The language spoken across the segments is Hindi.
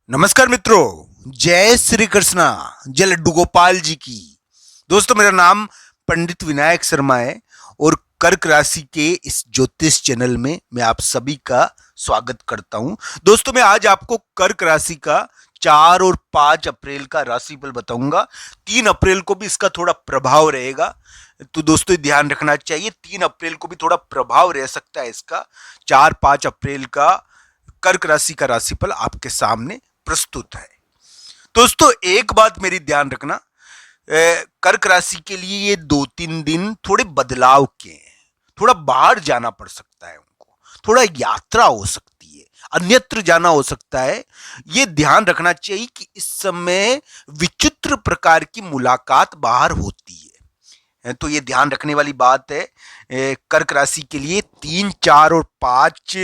नमस्कार मित्रों, जय श्री कृष्णा, जय लड्डू गोपाल जी की। दोस्तों, मेरा नाम पंडित विनायक शर्मा है और कर्क राशि के इस ज्योतिष चैनल में मैं आप सभी का स्वागत करता हूं। दोस्तों, मैं आज आपको कर्क राशि का 4 और 5 अप्रैल का राशिफल बताऊंगा। 3 अप्रैल को भी इसका थोड़ा प्रभाव रहेगा, तो दोस्तों ध्यान रखना चाहिए। 3 अप्रैल को भी थोड़ा प्रभाव रह सकता है इसका। 4-5 अप्रैल का कर्क राशि का राशिफल आपके सामने प्रस्तुत है। दोस्तों, एक बात मेरी ध्यान रखना, कर्क राशि के लिए ये 2-3 दिन थोड़े बदलाव के हैं। थोड़ा बाहर जाना पड़ सकता है उनको, थोड़ा यात्रा हो सकती है, अन्यत्र जाना हो सकता है। ये ध्यान रखना चाहिए कि इस समय विचित्र प्रकार की मुलाकात बाहर होती है, तो ये ध्यान रखने वाली बात है। कर्क राशि के लिए 3, 4 और 5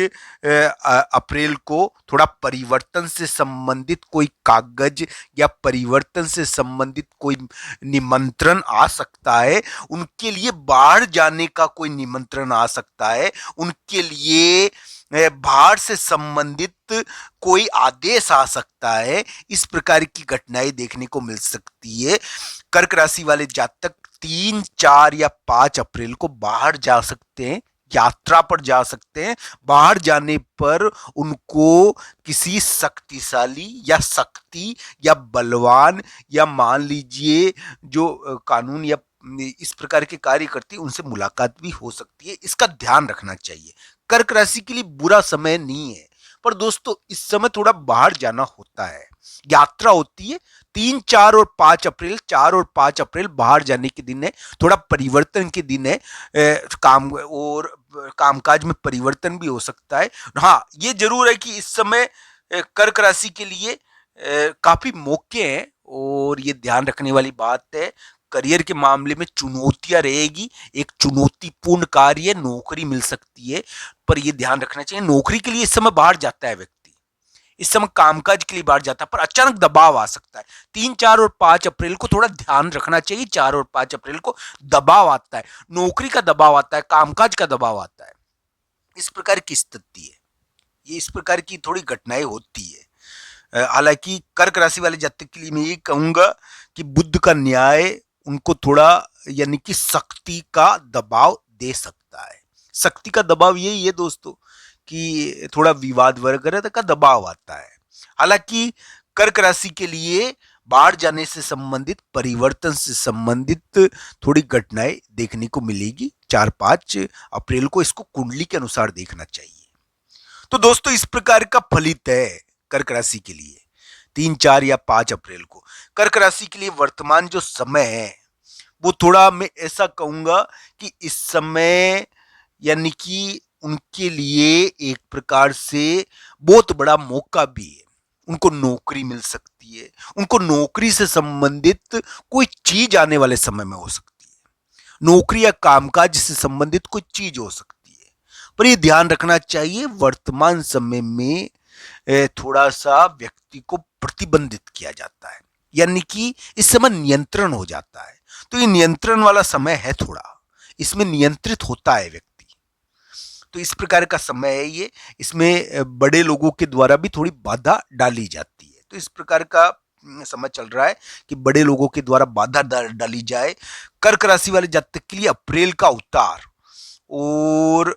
अप्रैल को थोड़ा परिवर्तन से संबंधित कोई कागज या परिवर्तन से संबंधित कोई निमंत्रण आ सकता है। उनके लिए बाहर जाने का कोई निमंत्रण आ सकता है। उनके लिए बाहर से संबंधित कोई आदेश आ सकता है। इस प्रकार की घटनाएं देखने को मिल सकती है। कर्क राशि वाले जातक 3, 4 या 5 अप्रैल को बाहर जा सकते हैं, यात्रा पर जा सकते हैं। बाहर जाने पर उनको किसी शक्तिशाली या शक्ति या बलवान या मान लीजिए जो कानून या इस प्रकार के कार्य करती है उनसे मुलाकात भी हो सकती है। इसका ध्यान रखना चाहिए। कर्क राशि के लिए बुरा समय नहीं है, पर दोस्तों इस समय थोड़ा बाहर जाना होता है, यात्रा होती है। 3, 4 और 5 अप्रैल, 4 और 5 अप्रैल बाहर जाने के दिन है, थोड़ा परिवर्तन के दिन है। काम और कामकाज में परिवर्तन भी हो सकता है। हाँ, ये जरूर है कि इस समय कर्क राशि के लिए काफी मौके हैं और ये ध्यान रखने वाली बात है। करियर के मामले में चुनौतियां रहेगी। एक चुनौतीपूर्ण कार्य, नौकरी मिल सकती है, पर यह ध्यान रखना चाहिए नौकरी के लिए इस समय बाहर जाता है व्यक्ति, इस समय कामकाज के लिए बाहर जाता है, पर अचानक दबाव आ सकता है। 3, 4 और 5 अप्रैल को थोड़ा ध्यान रखना चाहिए। 4 और 5 अप्रैल को दबाव आता है, नौकरी का दबाव आता है, कामकाज का दबाव आता है। इस प्रकार की स्थिति है, ये इस प्रकार की थोड़ी घटनाएं होती है। हालांकि कर्क राशि वाले जातक के लिए मैं ये कहूंगा कि बुध का न्याय उनको थोड़ा यानी कि शक्ति का दबाव दे सकता है। शक्ति का दबाव यही है दोस्तों कि थोड़ा विवाद वगैरह का दबाव आता है। हालांकि कर्क राशि के लिए बाहर जाने से संबंधित, परिवर्तन से संबंधित थोड़ी घटनाएं देखने को मिलेगी। 4-5 अप्रैल को इसको कुंडली के अनुसार देखना चाहिए। तो दोस्तों, इस प्रकार का फलित है कर्क राशि के लिए 3, 4 या 5 अप्रैल को। कर्क राशि के लिए वर्तमान जो समय है वो थोड़ा मैं ऐसा कहूंगा कि इस समय यानी कि उनके लिए एक प्रकार से बहुत बड़ा मौका भी है। उनको नौकरी मिल सकती है, उनको नौकरी से संबंधित कोई चीज आने वाले समय में हो सकती है। नौकरी या कामकाज से संबंधित कोई चीज हो सकती है, पर यह ध्यान रखना चाहिए वर्तमान समय में थोड़ा सा व्यक्ति को प्रतिबंधित किया जाता है, यानी कि इस समय नियंत्रण हो जाता है। तो ये नियंत्रण वाला समय है, थोड़ा इसमें नियंत्रित होता है व्यक्ति। तो इस प्रकार का समय है ये। इसमें बड़े लोगों के द्वारा भी थोड़ी बाधा डाली जाती है। तो इस प्रकार का समय चल रहा है कि बड़े लोगों के द्वारा बाधा डाली जाए। कर्क राशि वाले जातक के लिए अप्रैल का उतार और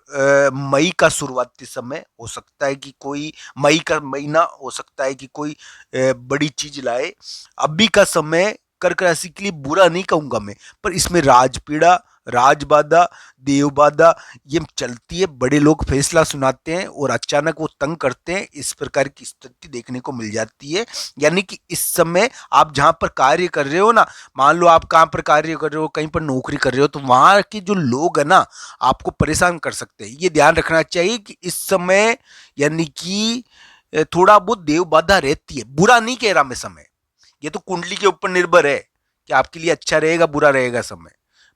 मई का शुरुआती समय हो सकता है कि कोई मई का महीना हो सकता है कि कोई बड़ी चीज लाए। अभी का समय कर्क राशि के लिए बुरा नहीं कहूंगा मैं, पर इसमें राजपीड़ा, राजबाधा, देवबाधा ये चलती है। बड़े लोग फैसला सुनाते हैं और अचानक वो तंग करते हैं। इस प्रकार की स्थिति देखने को मिल जाती है। यानी कि इस समय आप जहां पर कार्य कर रहे हो ना, मान लो आप कहां पर कार्य कर रहे हो, कहीं पर नौकरी कर रहे हो, तो वहां के जो लोग है ना आपको परेशान कर सकते हैं। ये ध्यान रखना चाहिए कि इस समय यानी कि थोड़ा बहुत देव बाधा रहती है। बुरा नहीं कह रहा मैं समय, ये तो कुंडली के ऊपर निर्भर है कि आपके लिए अच्छा रहेगा बुरा रहेगा समय।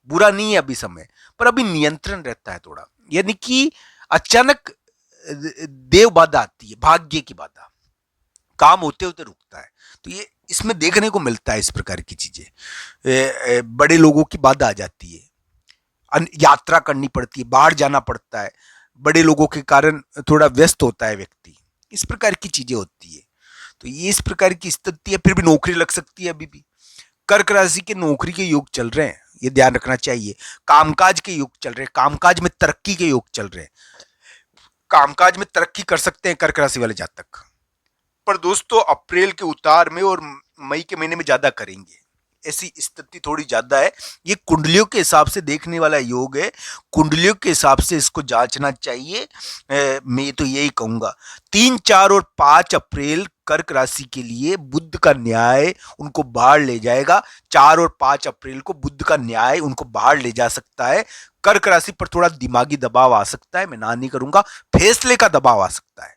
बुरा नहीं है अभी समय, पर अभी नियंत्रण रहता है थोड़ा, यानी कि अचानक देव बाधा आती है, भाग्य की बाधा, काम होते होते रुकता है। तो ये इसमें देखने को मिलता है इस प्रकार की चीजें। बड़े लोगों की बाधा आ जाती है, यात्रा करनी पड़ती है, बाहर जाना पड़ता है, बड़े लोगों के कारण थोड़ा व्यस्त होता है व्यक्ति। इस प्रकार की चीजें होती है। तो ये इस प्रकार की स्थिति है। फिर भी नौकरी लग सकती है अभी भी। कर्क राशि के नौकरी के योग चल रहे हैं, ये ध्यान रखना चाहिए। कामकाज के योग चल रहे हैं, कामकाज में तरक्की के योग चल रहे हैं, कामकाज में तरक्की कर सकते हैं कर्क राशि वाले जातक। पर दोस्तों अप्रैल के उतार में और मई के महीने में ज्यादा करेंगे, ऐसी स्थिति थोड़ी ज्यादा है। ये कुंडलियों के हिसाब से देखने वाला योग है, कुंडलियों के हिसाब से इसको जांचना चाहिए। मैं तो यही कहूंगा 3, 4 और 5 अप्रैल कर्क राशि के लिए बुध का न्याय उनको बाहर ले जाएगा। 4 और 5 अप्रैल को बुध का न्याय उनको बाहर ले जा सकता है। कर्क राशि पर थोड़ा दिमागी दबाव आ सकता है, मैं ना नहीं करूंगा, फैसले का दबाव आ सकता है,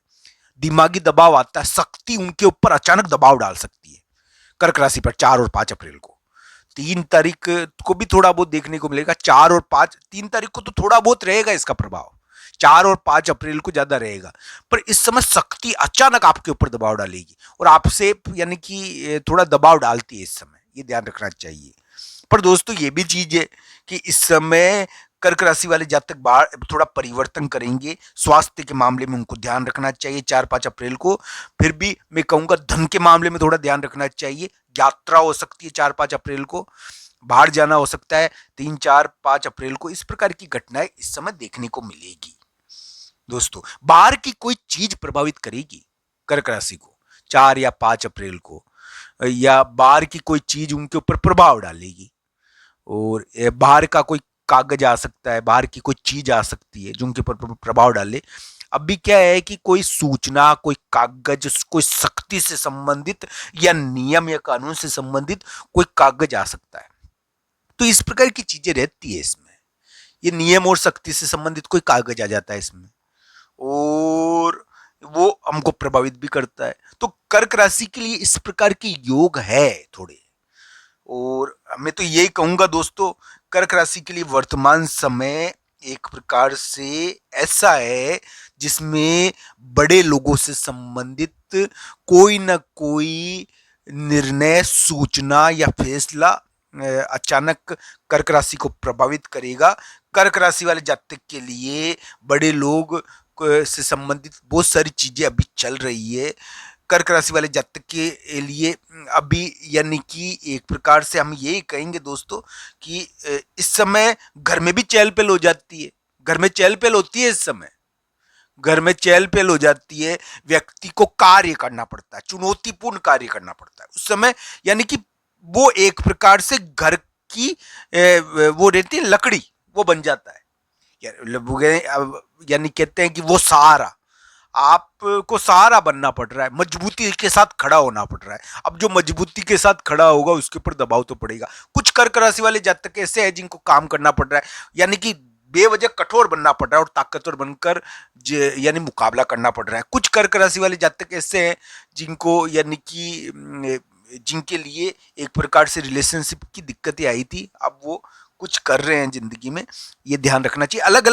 दिमागी दबाव आता है, शक्ति उनके ऊपर अचानक दबाव डाल सकती है कर्क राशि पर 4 और 5 अप्रैल को। 3 तारीख को भी थोड़ा बहुत देखने को मिलेगा, 4 और 5, 3 तारीख को तो थोड़ा बहुत रहेगा इसका प्रभाव, 4 और 5 अप्रैल को ज्यादा रहेगा। पर इस समय शक्ति अचानक आपके ऊपर दबाव डालेगी और आपसे यानी कि थोड़ा दबाव डालती है इस समय, ये ध्यान रखना चाहिए। पर दोस्तों ये भी चीज है कि इस समय कर्क राशि वाले जातक बाहर थोड़ा परिवर्तन करेंगे, स्वास्थ्य के मामले में उनको ध्यान रखना चाहिए 4-5 अप्रैल को। फिर भी मैं कहूंगा धन के मामले में थोड़ा ध्यान रखना चाहिए, यात्रा हो सकती है 4-5 अप्रैल को, बाहर जाना हो सकता है 3-4-5 अप्रैल को, इस प्रकार की घटनाएं इस समय देखने को मिलेगी। दोस्तों बाहर की कोई चीज प्रभावित करेगी कर्क राशि को 4 या 5 अप्रैल को, या बाहर की कोई चीज उनके ऊपर प्रभाव डालेगी, और बाहर का कोई कागज आ सकता है, बाहर की कोई चीज आ सकती है जो उनके ऊपर प्रभाव डाले। अभी क्या है कि कोई सूचना, कोई कागज, कोई शक्ति से संबंधित या नियम या कानून से संबंधित कोई कागज आ सकता है, तो इस प्रकार की चीजें रहती है इसमें। ये नियम और शक्ति से संबंधित कोई कागज आ जाता है इसमें और वो हमको प्रभावित भी करता है। तो कर्क राशि के लिए इस प्रकार के योग है थोड़े। और मैं तो यही कहूंगा दोस्तों, कर्क राशि के लिए वर्तमान समय एक प्रकार से ऐसा है जिसमें बड़े लोगों से संबंधित कोई ना कोई निर्णय, सूचना या फैसला अचानक कर्क राशि को प्रभावित करेगा। कर्क राशि वाले जातक के लिए बड़े लोग से संबंधित बहुत सारी चीजें अभी चल रही है। कर्क राशि वाले जातक के लिए अभी यानी कि एक प्रकार से हम यही कहेंगे दोस्तों कि इस समय घर में भी चहल पहल हो जाती है, घर में चहल पहल होती है, इस समय घर में चहल पहल हो जाती है, व्यक्ति को कार्य करना पड़ता है, चुनौतीपूर्ण कार्य करना पड़ता है उस समय, यानी कि वो एक प्रकार से घर की वो रहती है लकड़ी, वो बन जाता है, यानी कहते हैं कि वो सहारा, आपको सहारा बनना पड़ रहा है, मजबूती के साथ खड़ा होना पड़ रहा है। अब जो मजबूती के साथ खड़ा होगा उसके ऊपर दबाव तो पड़ेगा। कुछ कर्क राशि वाले जातक ऐसे हैं जिनको काम करना पड़ रहा है, यानी कि बेवजह कठोर बनना पड़ रहा है और ताकतवर बनकर यानी मुकाबला करना पड़ रहा है। कुछ कर्क राशि वाले जातक ऐसे हैं जिनको यानी कि जिनके लिए एक प्रकार से रिलेशनशिप की दिक्कतें आई थी, अब वो कुछ कर रहे हैं जिंदगी में, ये ध्यान रखना चाहिए। अलग अलग